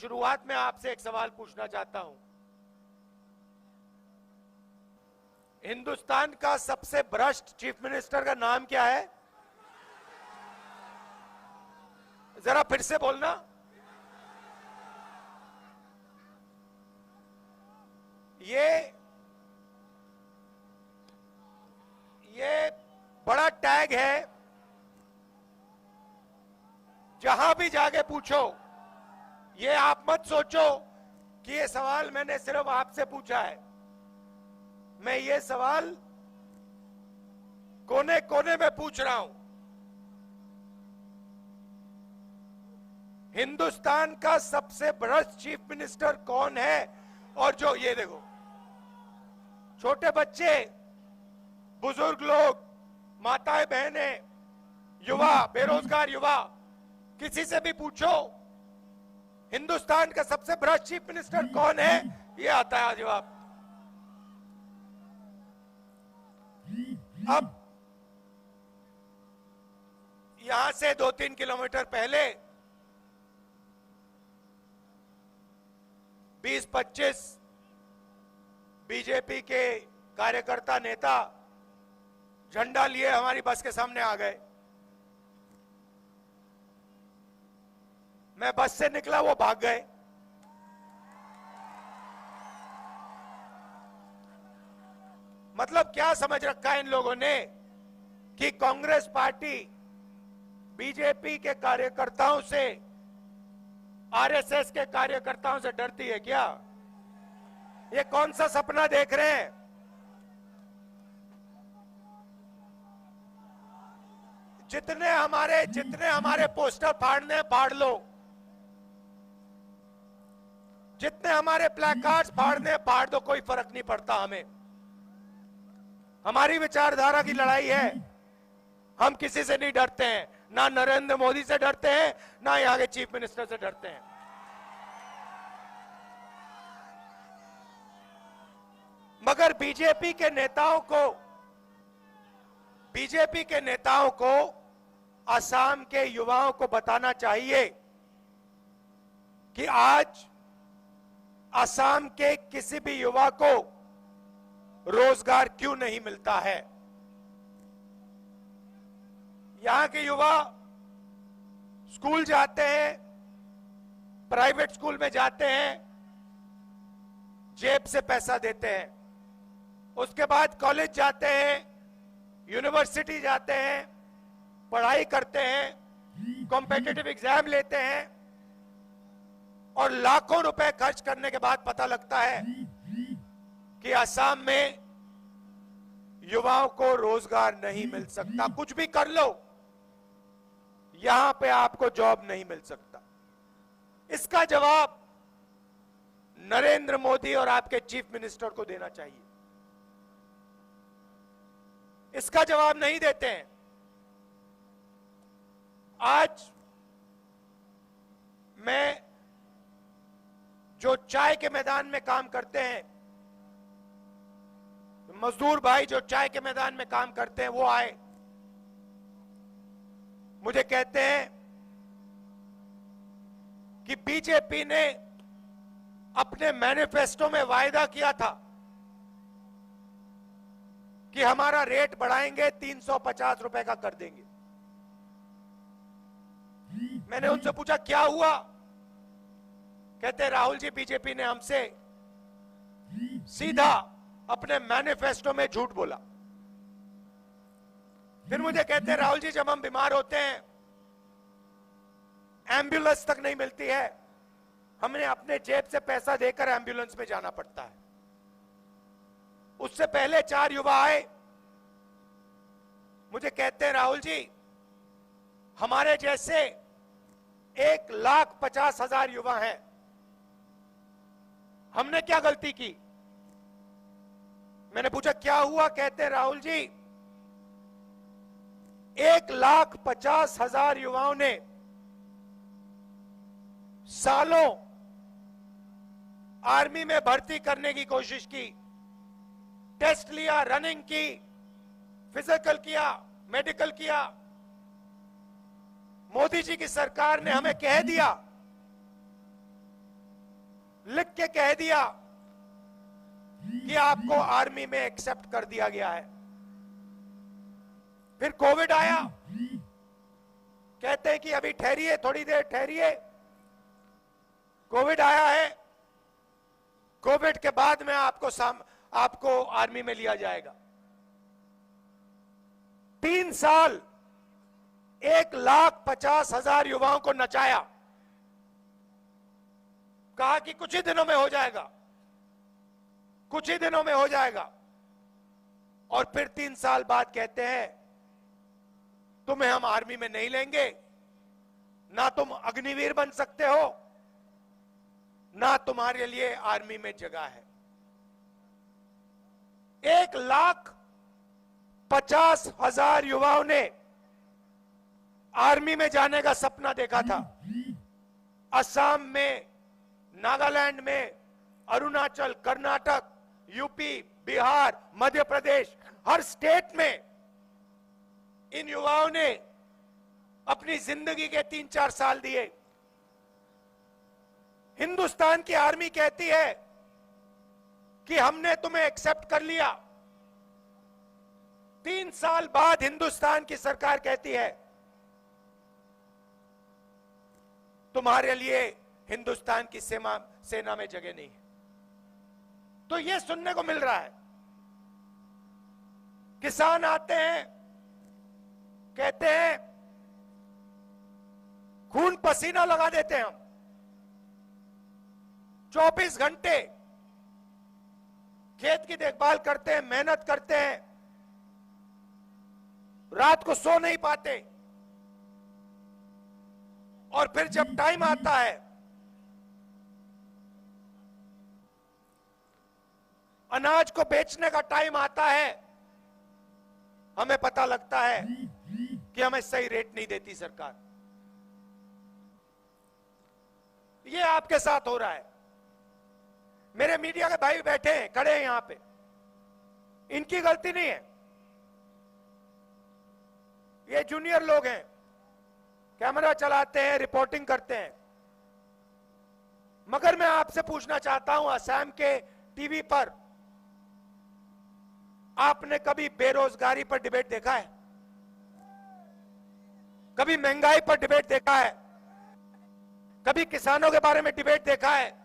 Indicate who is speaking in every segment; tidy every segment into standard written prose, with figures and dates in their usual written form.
Speaker 1: शुरुआत में आपसे एक सवाल पूछना चाहता हूं। हिंदुस्तान का सबसे भ्रष्ट चीफ मिनिस्टर का नाम क्या है? जरा फिर से बोलना। ये बड़ा टैग है, जहां भी जाके पूछो। ये आप मत सोचो कि ये सवाल मैंने सिर्फ आपसे पूछा है। मैं ये सवाल कोने कोने में पूछ रहा हूं। हिंदुस्तान का सबसे भ्रष्ट चीफ मिनिस्टर कौन है? और जो ये देखो, छोटे बच्चे, बुजुर्ग लोग, माताएं बहनें, युवा, बेरोजगार युवा, किसी से भी पूछो हिंदुस्तान का सबसे भ्रष्ट चीफ मिनिस्टर कौन है, ये आता है जवाब। अब यहां से 2-3 किलोमीटर पहले 20-25 बीजेपी के कार्यकर्ता नेता झंडा लिए हमारी बस के सामने आ गए। मैं बस से निकला, वो भाग गए। मतलब क्या समझ रखा है इन लोगों ने कि कांग्रेस पार्टी बीजेपी के कार्यकर्ताओं से, आरएसएस के कार्यकर्ताओं से डरती है क्या? ये कौन सा सपना देख रहे हैं? जितने हमारे पोस्टर फाड़ने फाड़ लो, जितने हमारे प्लेकार्ड्स फाड़ने फाड़ दो, कोई फर्क नहीं पड़ता हमें। हमारी विचारधारा की लड़ाई है। हम किसी से नहीं डरते हैं, ना नरेंद्र मोदी से डरते हैं, ना यहां के चीफ मिनिस्टर से डरते हैं। मगर बीजेपी के नेताओं को असम के युवाओं को बताना चाहिए कि आज असम के किसी भी युवा को रोजगार क्यों नहीं मिलता है। यहां के युवा स्कूल जाते हैं, प्राइवेट स्कूल में जाते हैं, जेब से पैसा देते हैं। उसके बाद कॉलेज जाते हैं, यूनिवर्सिटी जाते हैं, पढ़ाई करते हैं, कॉम्पिटिटिव एग्जाम लेते हैं, और लाखों रुपए खर्च करने के बाद पता लगता है कि असम में युवाओं को रोजगार नहीं मिल सकता। कुछ भी कर लो, यहां पे आपको जॉब नहीं मिल सकता। इसका जवाब नरेंद्र मोदी और आपके चीफ मिनिस्टर को देना चाहिए। इसका जवाब नहीं देते हैं। आज मैं जो चाय के मैदान में काम करते हैं, मजदूर भाई जो चाय के मैदान में काम करते हैं, वो आए, मुझे कहते हैं कि बीजेपी ने अपने मैनिफेस्टो में वायदा किया था कि हमारा रेट बढ़ाएंगे, 350 रुपए का कर देंगे। मैंने उनसे पूछा क्या हुआ? कहते राहुल जी, बीजेपी ने हमसे सीधा अपने मैनिफेस्टो में झूठ बोला। फिर मुझे कहते राहुल जी, जब हम बीमार होते हैं, एम्बुलेंस तक नहीं मिलती है, हमने अपने जेब से पैसा देकर एम्बुलेंस में जाना पड़ता है। उससे पहले 4 युवा आए, मुझे कहते हैं राहुल जी, हमारे जैसे 1,50,000 युवा हैं, हमने क्या गलती की? मैंने पूछा क्या हुआ? कहते राहुल जी, 1,50,000 युवाओं ने सालों आर्मी में भर्ती करने की कोशिश की, टेस्ट लिया, रनिंग की, फिजिकल किया, मेडिकल किया। मोदी जी की सरकार ने हमें कह दिया लिख के कह दिया कि आपको आर्मी में एक्सेप्ट कर दिया गया है। फिर कोविड आया, कहते हैं कि अभी ठहरिए, थोड़ी देर ठहरिए। कोविड आया है, कोविड के बाद में आपको आर्मी में लिया जाएगा। 3 साल 1,50,000 युवाओं को नचाया, कहा कि कुछ ही दिनों में हो जाएगा, कुछ ही दिनों में हो जाएगा। और फिर 3 साल बाद कहते हैं तुम्हें हम आर्मी में नहीं लेंगे, ना तुम अग्निवीर बन सकते हो, ना तुम्हारे लिए आर्मी में जगह है। 1,50,000 युवाओं ने आर्मी में जाने का सपना देखा था। असम में, नागालैंड में, अरुणाचल, कर्नाटक, यूपी, बिहार, मध्य प्रदेश, हर स्टेट में इन युवाओं ने अपनी जिंदगी के 3-4 साल दिए। हिंदुस्तान की आर्मी कहती है कि हमने तुम्हें एक्सेप्ट कर लिया। 3 साल बाद हिंदुस्तान की सरकार कहती है तुम्हारे लिए हिंदुस्तान की सेना में जगह नहीं है। तो यह सुनने को मिल रहा है। किसान आते हैं, कहते हैं खून पसीना लगा देते हैं हम, 24 घंटे खेत की देखभाल करते हैं, मेहनत करते हैं, रात को सो नहीं पाते, और फिर जब टाइम आता है, अनाज को बेचने का टाइम आता है, हमें पता लगता है कि हमें सही रेट नहीं देती सरकार। ये आपके साथ हो रहा है। मेरे मीडिया के भाई बैठे हैं, खड़े हैं यहां पे, इनकी गलती नहीं है। ये जूनियर लोग हैं, कैमरा चलाते हैं, रिपोर्टिंग करते हैं। मगर मैं आपसे पूछना चाहता हूं, असम के टीवी पर आपने कभी बेरोजगारी पर डिबेट देखा है? कभी महंगाई पर डिबेट देखा है? कभी किसानों के बारे में डिबेट देखा है?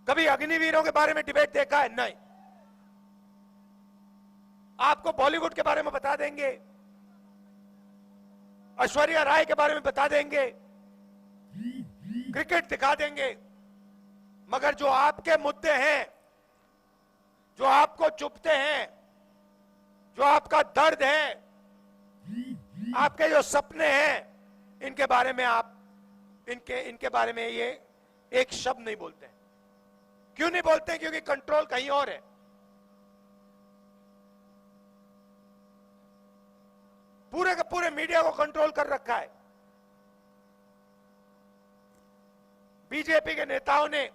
Speaker 1: कभी अग्निवीरों के बारे में डिबेट देखा है? नहीं। आपको बॉलीवुड के बारे में बता देंगे, ऐश्वर्या राय के बारे में बता देंगे, क्रिकेट दिखा देंगे, मगर जो आपके मुद्दे हैं, जो आपको चुभते हैं, जो आपका दर्द है, आपके जो सपने हैं, इनके बारे में इनके बारे में ये एक शब्द नहीं बोलते। क्यों नहीं बोलते? क्योंकि कंट्रोल कहीं और है। पूरे के पूरे मीडिया को कंट्रोल कर रखा है बीजेपी के नेताओं ने,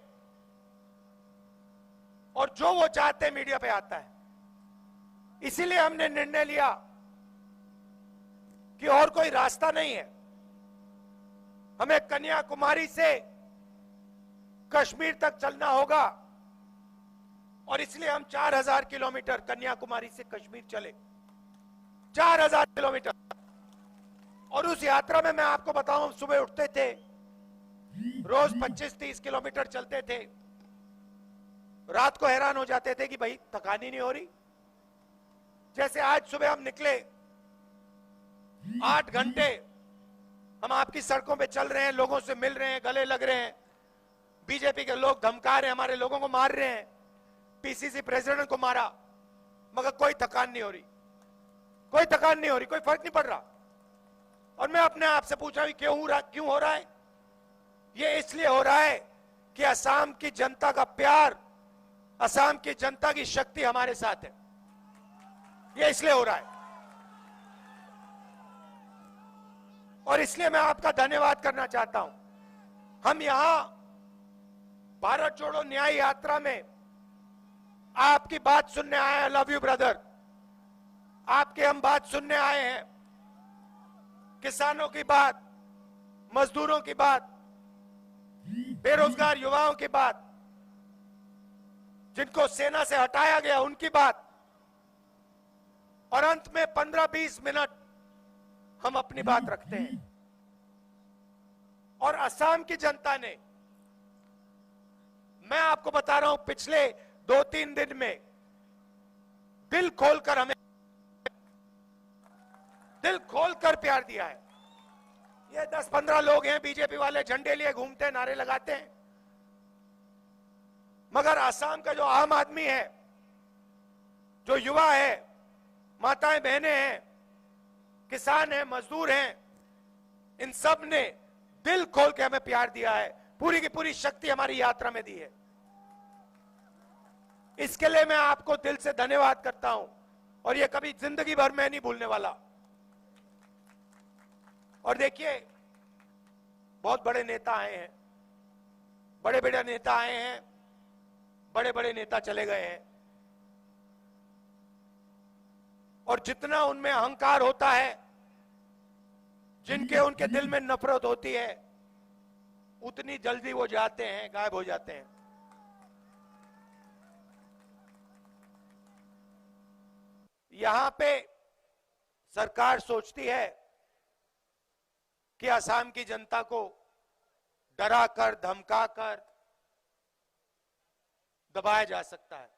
Speaker 1: और जो वो चाहते हैं मीडिया पे आता है। इसीलिए हमने निर्णय लिया कि और कोई रास्ता नहीं है, हमें कन्याकुमारी से कश्मीर तक चलना होगा, और इसलिए हम 4000 किलोमीटर कन्याकुमारी से कश्मीर चले, 4000 किलोमीटर। और उस यात्रा में मैं आपको बताऊं, सुबह उठते थे, रोज 25-30 किलोमीटर चलते थे, रात को हैरान हो जाते थे कि भाई थकान ही नहीं हो रही। जैसे आज सुबह हम निकले, 8 घंटे हम आपकी सड़कों पे चल रहे हैं, लोगों से मिल रहे हैं, गले लग रहे हैं। बीजेपी के लोग धमका रहे हैं, हमारे लोगों को मार रहे हैं, पीसीसी प्रेसिडेंट को मारा, मगर कोई थकान नहीं हो रही, कोई थकान नहीं हो रही, कोई फर्क नहीं पड़ रहा। और मैं अपने आप से पूछा क्यों हो रहा है? ये इसलिए हो रहा है कि असम की जनता का प्यार, असम की जनता की शक्ति हमारे साथ है। ये इसलिए हो रहा है, और इसलिए मैं आपका धन्यवाद करना चाहता हूं। हम यहां भारत जोड़ो न्याय यात्रा में आपकी बात सुनने आए हैं। लव यू ब्रदर, आपके हम बात सुनने आए हैं, किसानों की बात, मजदूरों की बात, बेरोजगार युवाओं की बात, जिनको सेना से हटाया गया उनकी बात, और अंत में 15-20 मिनट हम अपनी बात रखते हैं। और असम की जनता ने, मैं आपको बता रहा हूं, पिछले 2-3 दिन में दिल खोलकर हमें, दिल खोलकर प्यार दिया है। ये 10-15 लोग हैं बीजेपी वाले, झंडे लिए घूमते हैं, नारे लगाते हैं, मगर असम का जो आम आदमी है, जो युवा है, माताएं बहनें हैं, किसान हैं, मजदूर हैं, इन सब ने दिल खोल के हमें प्यार दिया है, पूरी की पूरी शक्ति हमारी यात्रा में दी है। इसके लिए मैं आपको दिल से धन्यवाद करता हूं, और ये कभी जिंदगी भर मैं नहीं भूलने वाला। और देखिए, बहुत बड़े नेता आए हैं, बड़े बड़े नेता आए हैं, बड़े बड़े नेता चले गए हैं, और जितना उनमें अहंकार होता है, जिनके उनके दिल में नफरत होती है, उतनी जल्दी वो जाते हैं, गायब हो जाते हैं। यहां पे सरकार सोचती है कि असम की जनता को डराकर, धमकाकर दबाया जा सकता है।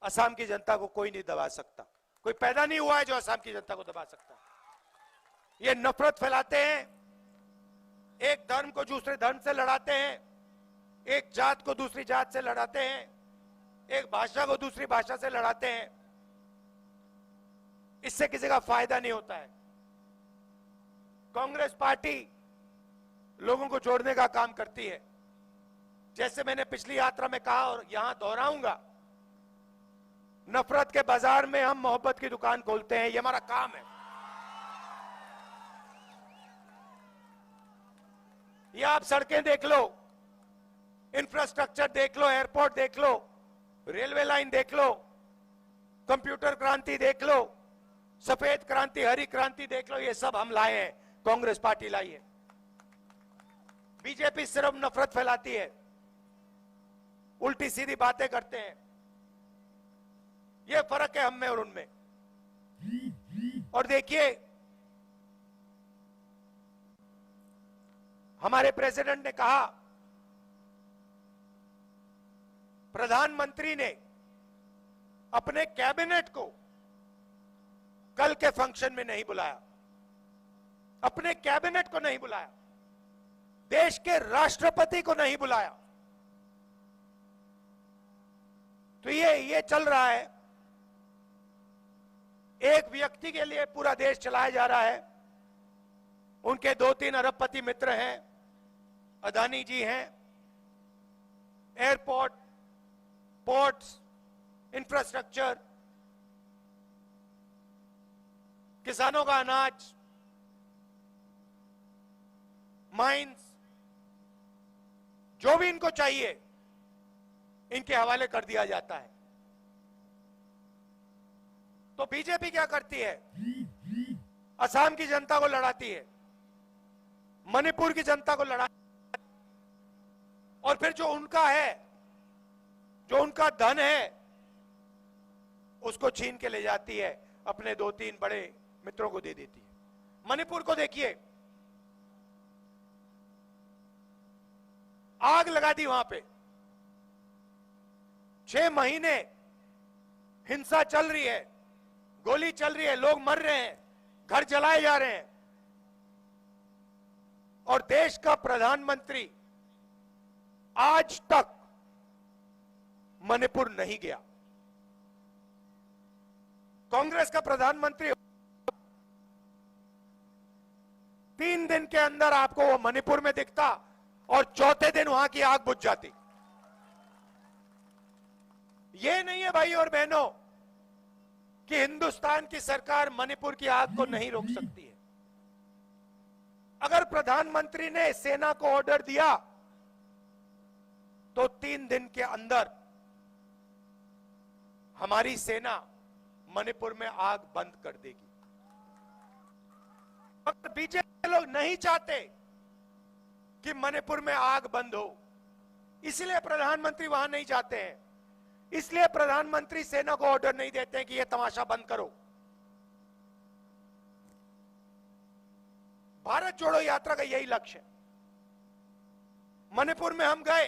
Speaker 1: असम की जनता को कोई नहीं दबा सकता, कोई पैदा नहीं हुआ है जो असम की जनता को दबा सकता है। ये नफरत फैलाते हैं, एक धर्म को दूसरे धर्म से लड़ाते हैं, एक जात को दूसरी जात से लड़ाते हैं, एक भाषा को दूसरी भाषा से लड़ाते हैं। इससे किसी का फायदा नहीं होता है। कांग्रेस पार्टी लोगों को जोड़ने का काम करती है। जैसे मैंने पिछली यात्रा में कहा और यहां दोहराऊंगा, नफरत के बाजार में हम मोहब्बत की दुकान खोलते हैं, ये हमारा काम है। ये आप सड़कें देख लो, इंफ्रास्ट्रक्चर देख लो, एयरपोर्ट देख लो, रेलवे लाइन देख लो, कंप्यूटर क्रांति देख लो, सफेद क्रांति, हरी क्रांति देख लो, ये सब हम लाए हैं, कांग्रेस पार्टी लाई है। बीजेपी सिर्फ नफरत फैलाती है, उल्टी सीधी बातें करते हैं। ये फर्क है हम में और उनमें। और देखिए, हमारे प्रेसिडेंट ने कहा, प्रधानमंत्री ने अपने कैबिनेट को कल के फंक्शन में नहीं बुलाया, अपने कैबिनेट को नहीं बुलाया, देश के राष्ट्रपति को नहीं बुलाया। तो ये चल रहा है, एक व्यक्ति के लिए पूरा देश चलाया जा रहा है। उनके 2-3 अरबपति मित्र हैं, अदानी जी हैं, एयरपोर्ट, पोर्ट्स, इंफ्रास्ट्रक्चर, किसानों का अनाज, माइंस, जो भी इनको चाहिए इनके हवाले कर दिया जाता है। तो बीजेपी क्या करती है? असम की जनता को लड़ाती है, मणिपुर की जनता को लड़ाती है, और फिर जो उनका है, जो उनका धन है, उसको छीन के ले जाती है, अपने 2-3 बड़े मित्रों को दे देती है। मणिपुर को देखिए, आग लगा दी वहां पे, 6 महीने हिंसा चल रही है, गोली चल रही है, लोग मर रहे हैं, घर जलाए जा रहे हैं, और देश का प्रधानमंत्री आज तक मणिपुर नहीं गया। कांग्रेस का प्रधानमंत्री 3 दिन के अंदर आपको वो मणिपुर में दिखता, और चौथे दिन वहां की आग बुझ जाती। ये नहीं है भाई और बहनों कि हिंदुस्तान की सरकार मणिपुर की आग को नहीं रोक सकती है। अगर प्रधानमंत्री ने सेना को ऑर्डर दिया तो 3 दिन के अंदर हमारी सेना मणिपुर में आग बंद कर देगी। अगर बीजेपी लोग नहीं चाहते कि मणिपुर में आग बंद हो। इसलिए प्रधानमंत्री वहां नहीं जाते हैं, इसलिए प्रधानमंत्री सेना को ऑर्डर नहीं देते हैं कि यह तमाशा बंद करो। भारत जोड़ो यात्रा का यही लक्ष्य है। मणिपुर में हम गए,